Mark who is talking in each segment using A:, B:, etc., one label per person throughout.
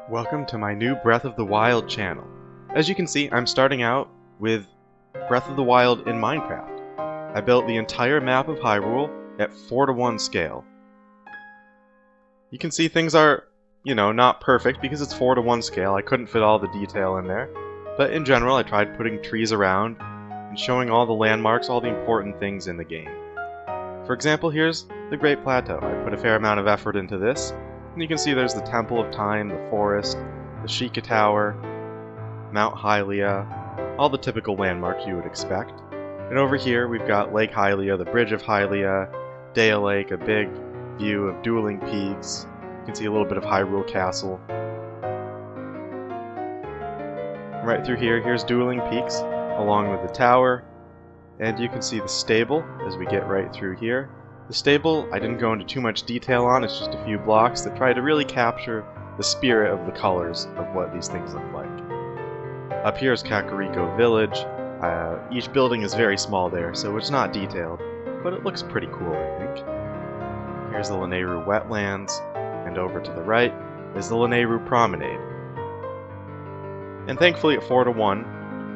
A: Welcome to my new Breath of the Wild channel. As you can see, I'm starting out with Breath of the Wild in Minecraft. I built the entire map of Hyrule at 4:1 scale. You can see things are, not perfect because it's 4:1 scale. I couldn't fit all the detail in there. But in general, I tried putting trees around and showing all the landmarks, all the important things in the game. For example, here's the Great Plateau. I put a fair amount of effort into this. And you can see there's the Temple of Time, the forest, the Sheikah Tower, Mount Hylia, all the typical landmarks you would expect. And over here we've got Lake Hylia, the Bridge of Hylia, Dale Lake, a big view of dueling peaks. You can see a little bit of Hyrule Castle. Right through here, here's dueling peaks, along with the tower. And you can see the stable as we get right through here. The stable, I didn't go into too much detail on, it's just a few blocks that try to really capture the spirit of the colors of what these things look like. Up here is Kakariko Village. Each building is very small there, so it's not detailed, but it looks pretty cool, I think. Here's the Lanayru Wetlands, and over to the right is the Lanayru Promenade. And thankfully at 4:1,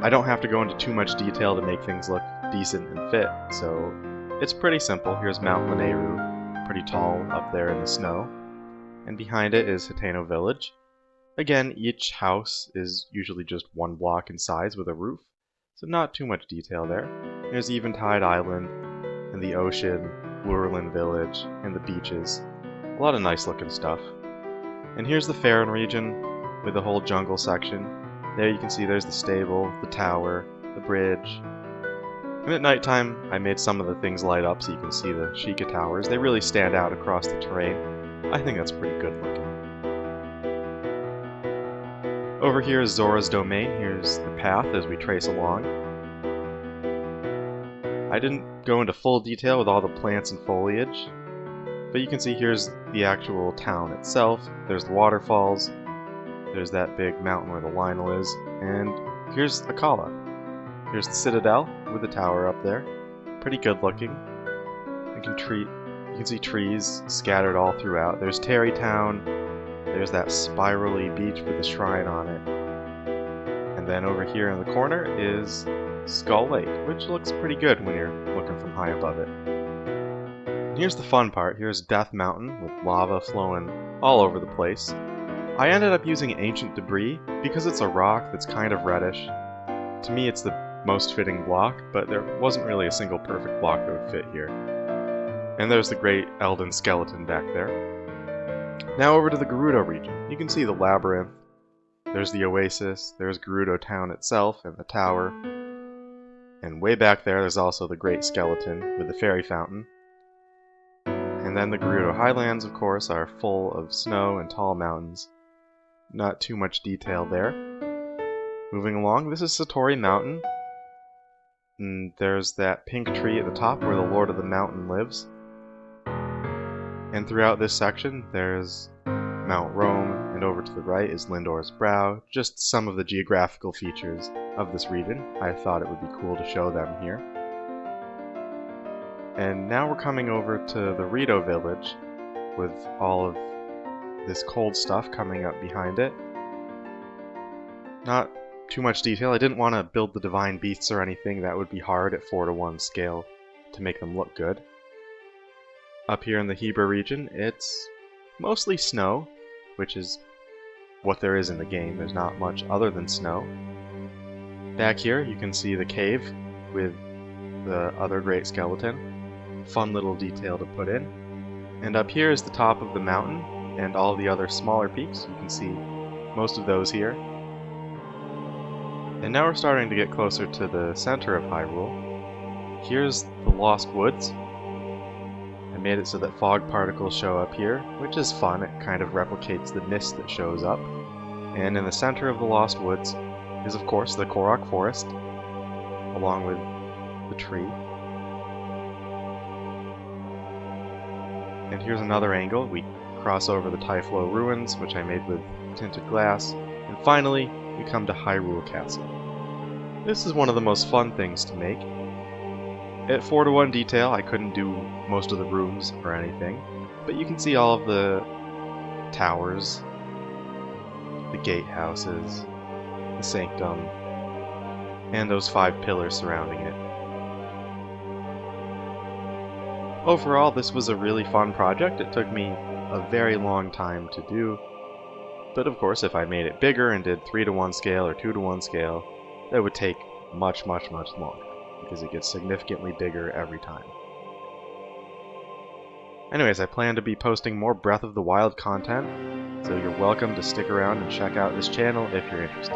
A: I don't have to go into too much detail to make things look decent and fit, so it's pretty simple. Here's Mount Lanayru, pretty tall up there in the snow. And behind it is Hateno Village. Again, each house is usually just one block in size with a roof, so not too much detail there. There's Eventide Island, and the ocean, Lurelin Village, and the beaches. A lot of nice looking stuff. And here's the Faron region, with the whole jungle section. There you can see there's the stable, the tower, the bridge. And at nighttime, I made some of the things light up so you can see the Sheikah towers. They really stand out across the terrain. I think that's pretty good looking. Over here is Zora's Domain. Here's the path as we trace along. I didn't go into full detail with all the plants and foliage, but you can see here's the actual town itself. There's the waterfalls. There's that big mountain where the Lionel is. And here's Akala. Here's the Citadel with the tower up there. Pretty good looking. You can see trees scattered all throughout. There's Terrytown. There's that spirally beach with the shrine on it. And then over here in the corner is Skull Lake, which looks pretty good when you're looking from high above it. And here's the fun part. Here's Death Mountain with lava flowing all over the place. I ended up using ancient debris because it's a rock that's kind of reddish. To me, it's the most fitting block, but there wasn't really a single perfect block that would fit here. And there's the great Elden skeleton back there. Now over to the Gerudo region. You can see the labyrinth. There's the oasis, there's Gerudo town itself and the tower. And way back there's also the great skeleton with the fairy fountain. And then the Gerudo highlands, of course, are full of snow and tall mountains. Not too much detail there. Moving along, this is Satori Mountain. And there's that pink tree at the top where the Lord of the Mountain lives. And throughout this section, there's Mount Rome, and over to the right is Lindor's Brow. Just some of the geographical features of this region. I thought it would be cool to show them here. And now we're coming over to the Rito village with all of this cold stuff coming up behind it. Not too much detail. I didn't want to build the divine beasts or anything. That would be hard at 4:1 scale to make them look good. Up here in the Hebra region, it's mostly snow, which is what there is in the game. There's not much other than snow. Back here you can see the cave with the other great skeleton. Fun little detail to put in. And up here is the top of the mountain and all the other smaller peaks. You can see most of those here. And now we're starting to get closer to the center of Hyrule. Here's the Lost Woods. I made it so that fog particles show up here, which is fun. It kind of replicates the mist that shows up. And in the center of the Lost Woods is, of course, the Korok Forest, along with the tree. And here's another angle. We cross over the Typhlo Ruins, which I made with tinted glass. And finally, we come to Hyrule Castle. This is one of the most fun things to make. At 4:1 detail, I couldn't do most of the rooms or anything, but you can see all of the towers, the gatehouses, the sanctum, and those 5 pillars surrounding it. Overall, this was a really fun project. It took me a very long time to do, but of course if I made it bigger and did 3:1 scale or 2:1 scale, that would take much longer, because it gets significantly bigger every time. Anyways, I plan to be posting more Breath of the Wild content, so you're welcome to stick around and check out this channel if you're interested.